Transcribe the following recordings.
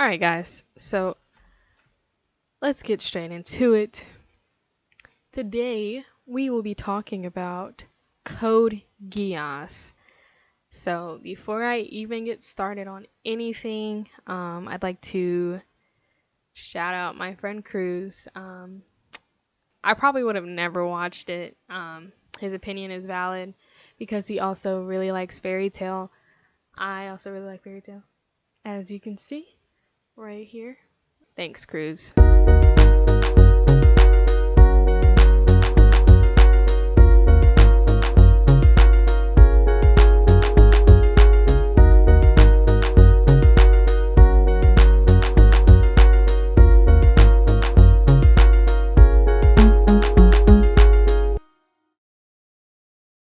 Alright guys, so let's get straight into it. Today we will be talking about Code Geass. So before I even get started on anything, I'd like to shout out my friend Cruz. I probably would have never watched it. His opinion is valid because he also really likes fairy tale. I also really like fairy tale, as you can see right here. Thanks, Cruz.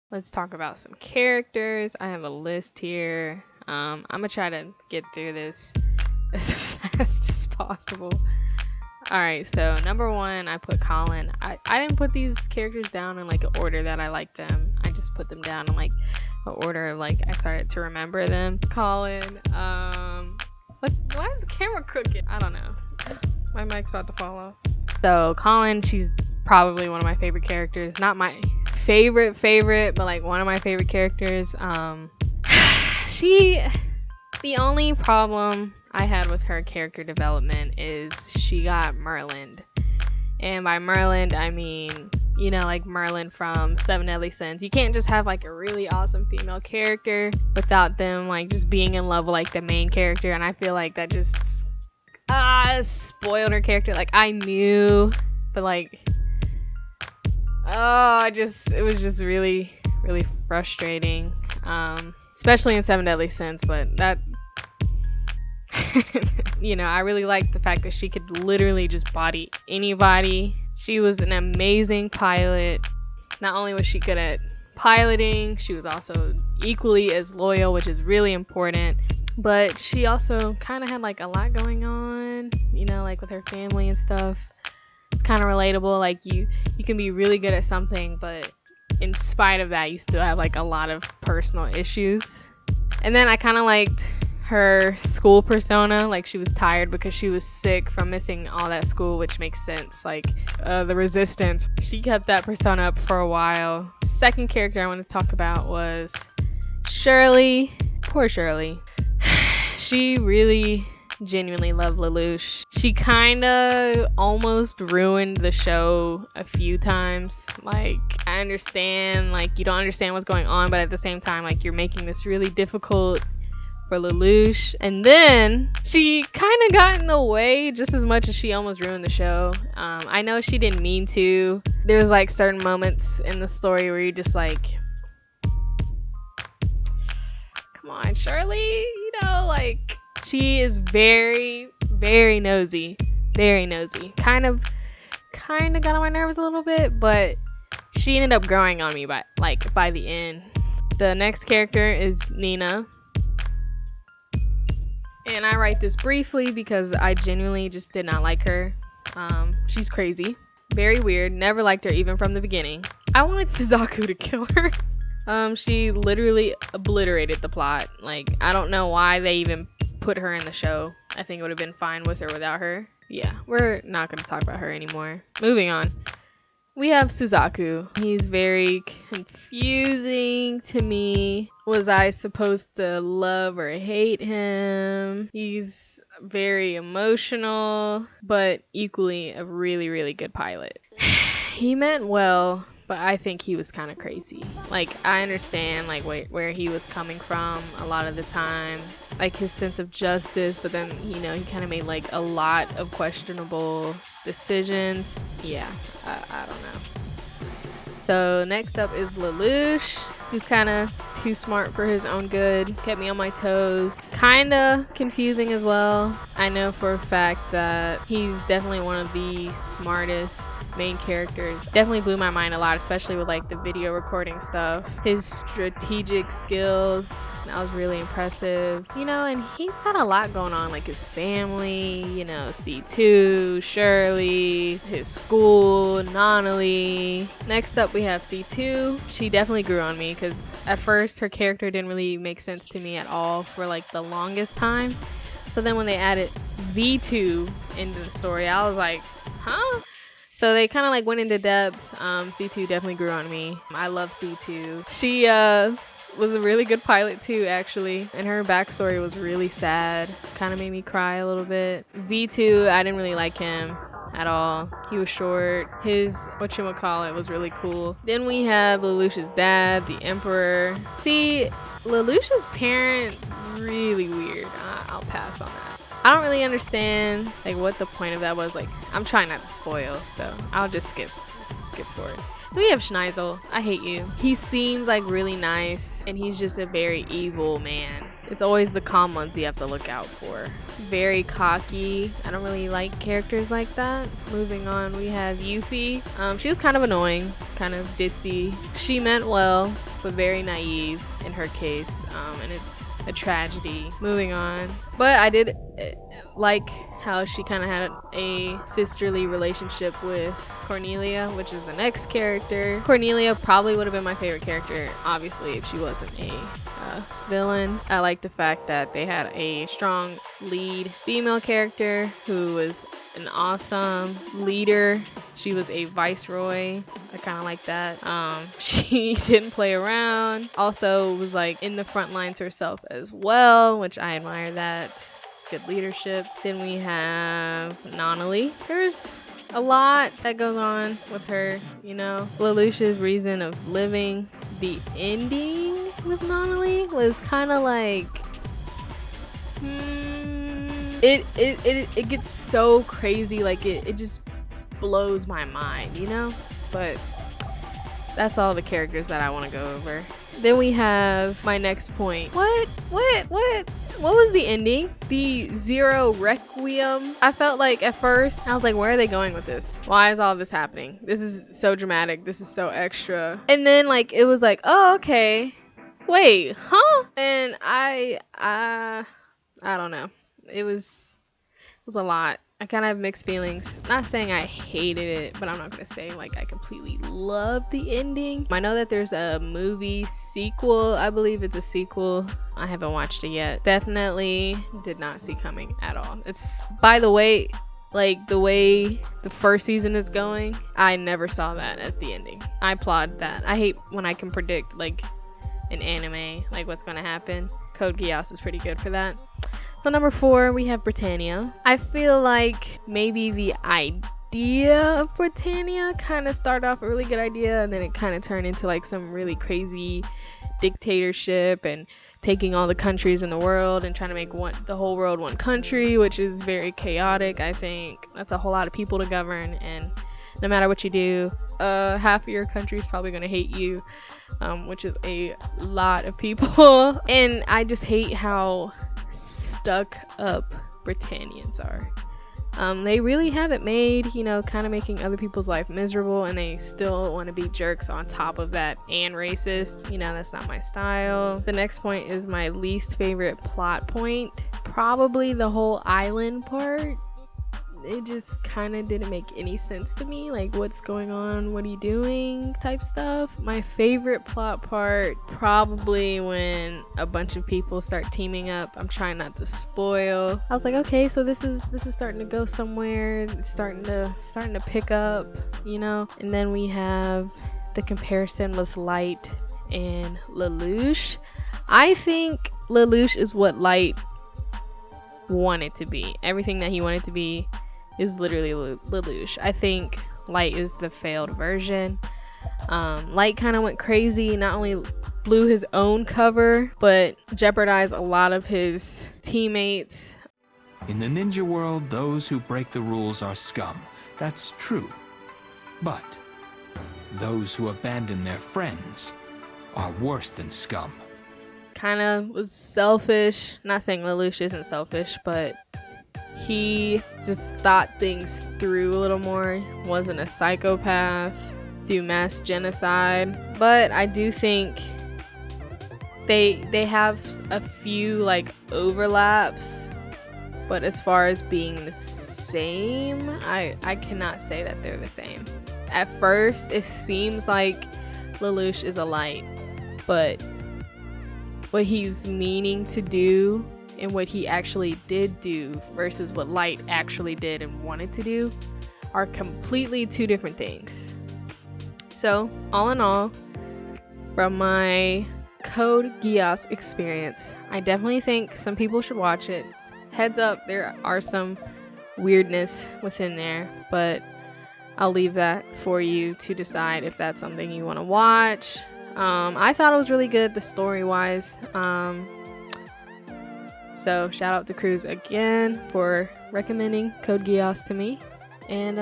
Let's talk about some characters. I have a list here. I'm gonna try to get through this as fast as possible. Alright, so number one, I put Colin. I didn't put these characters down in like an order that I like them. I just put them down in like an order of like I started to remember them. Colin, why is the camera crooked? I don't know. My mic's about to fall off. So Colin, she's probably one of my favorite characters. Not my favorite, but like one of my favorite characters. The only problem I had with her character development is she got Merlined. And by Merlined, I mean, you know, like Merlin from Seven Deadly Sins. You can't just have like a really awesome female character without them like just being in love with like the main character. And I feel like that just spoiled her character. Like I knew, but like it was just really frustrating, especially in Seven Deadly Sins. But that you know, I really liked the fact that she could literally just body anybody. She was an amazing pilot. Not only was she good at piloting, she was also equally as loyal, which is really important. But she also kind of had like a lot going on, you know, like with her family and stuff. Kind of relatable. Like you can be really good at something, but in spite of that, you still have like a lot of personal issues. And then I kind of liked her school persona. Like she was tired because she was sick from missing all that school, which makes sense. Like the resistance, she kept that persona up for a while. Second character I want to talk about was Shirley. Poor Shirley. She really genuinely loved Lelouch. She kind of almost ruined the show a few times. Like I understand like you don't understand what's going on, but at the same time like you're making this really difficult for Lelouch. And then she kind of got in the way just as much as she almost ruined the show. I know she didn't mean to. There's like certain moments in the story where you're just like, come on Shirley, you know, like she is very nosy, kind of got on my nerves a little bit, but she ended up growing on me by the end. The next character is Nina, and I write this briefly because I genuinely just did not like her. She's crazy, very weird, never liked her even from the beginning. I wanted Suzaku to kill her. She literally obliterated the plot. Like I don't know why they even put her in the show. I think it would have been fine with or without her. Yeah, we're not going to talk about her anymore. Moving on. We have Suzaku. He's very confusing to me. Was I supposed to love or hate him? He's very emotional, but equally a really good pilot. He meant well, but I think he was kind of crazy. Like I understand like where he was coming from a lot of the time, like his sense of justice, but then you know he kind of made like a lot of questionable decisions. Yeah, I don't know. So next up is Lelouch. He's kind of too smart for his own good. Kept me on my toes. Kind of confusing as well. I know for a fact that he's definitely one of the smartest main characters. Definitely blew my mind a lot, especially with like the video recording stuff. His strategic skills, that was really impressive. You know, and he's got a lot going on, like his family, you know, C2, Shirley, his school, Nonali. Next up we have C2. She definitely grew on me because at first her character didn't really make sense to me at all for like the longest time. So then when they added V2 into the story. I was like, huh? So they kind of like went into depth. C2 definitely grew on me. I love C2. She was a really good pilot too, actually, and her backstory was really sad. Kind of made me cry a little bit. V2, I didn't really like him at all. He was short. His whatchamacallit was really cool. Then we have Lelouch's dad, the Emperor. See, Lelouch's parents, really weird. I'll pass on that. I don't really understand like what the point of that was. Like, I'm trying not to spoil, so I'll just skip forward. We have Schneisel. I hate you. He seems like really nice, and he's just a very evil man. It's always the calm ones you have to look out for. Very cocky. I don't really like characters like that. Moving on, we have Yuffie. She was kind of annoying, kind of ditzy. She meant well, but very naive in her case, and it's a tragedy. Moving on. But I did like how she kind of had a sisterly relationship with Cornelia, which is the next character. Cornelia probably would have been my favorite character, obviously, if she wasn't a villain. I like the fact that they had a strong lead female character who was an awesome leader. She was a viceroy. I kind of like that. She didn't play around. Also was like in the front lines herself as well, which I admire that. Good leadership. Then we have Nonali. There's a lot that goes on with her, you know. Lelouch's reason of living. The ending with Nonali was kind of like it gets so crazy, like it just blows my mind, you know. But that's all the characters that I want to go over. Then we have my next point. What was the ending? The Zero Requiem. I felt like at first, I was like, where are they going with this? Why is all this happening? This is so dramatic. This is so extra. And then like, it was like, oh, okay. Wait, huh? And I don't know. It was a lot. I kind of have mixed feelings. Not saying I hated it, but I'm not gonna say like I completely loved the ending. I know that there's a movie sequel. I believe it's a sequel. I haven't watched it yet. Definitely did not see coming at all. It's, by the way, like the way the first season is going, I never saw that as the ending. I applaud that. I hate when I can predict like an anime, like what's gonna happen. Code Geass is pretty good for that. So number 4, we have Britannia. I feel like maybe the idea of Britannia kind of started off a really good idea, and then it kind of turned into like some really crazy dictatorship and taking all the countries in the world and trying to make the whole world one country, which is very chaotic. I think that's a whole lot of people to govern, and no matter what you do, half of your country is probably going to hate you, which is a lot of people. And I just hate how stuck up Britannians are. They really have it made, you know, kind of making other people's life miserable, and they still want to be jerks on top of that and racist. You know, that's not my style. The next point is my least favorite plot point. Probably the whole island part. It just kind of didn't make any sense to me, like what's going on, what are you doing type stuff. My favorite plot part, probably when a bunch of people start teaming up. I'm trying not to spoil. I was like, okay, so this is starting to go somewhere. It's starting to pick up, you know. And then we have the comparison with Light and Lelouch. I think Lelouch is what Light wanted to be. Everything that he wanted to be is literally Lelouch. I think Light is the failed version. Light kind of went crazy, not only blew his own cover, but jeopardized a lot of his teammates. In the ninja world, those who break the rules are scum. That's true. But those who abandon their friends are worse than scum. Kind of was selfish. Not saying Lelouch isn't selfish, but he just thought things through a little more. Wasn't a psychopath, do mass genocide. But I do think they have a few like overlaps, but as far as being the same, I cannot say that they're the same. At first it seems like Lelouch is a Light, but what he's meaning to do and what he actually did do versus what Light actually did and wanted to do are completely two different things. So, all in all, from my Code Geass experience, I definitely think some people should watch it. Heads up, there are some weirdness within there, but I'll leave that for you to decide if that's something you want to watch. I thought it was really good, the story-wise. So shout out to Cruz again for recommending Code Geass to me. And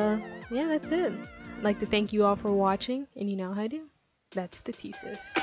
yeah, that's it. I'd like to thank you all for watching, and you know how I do. That's the thesis.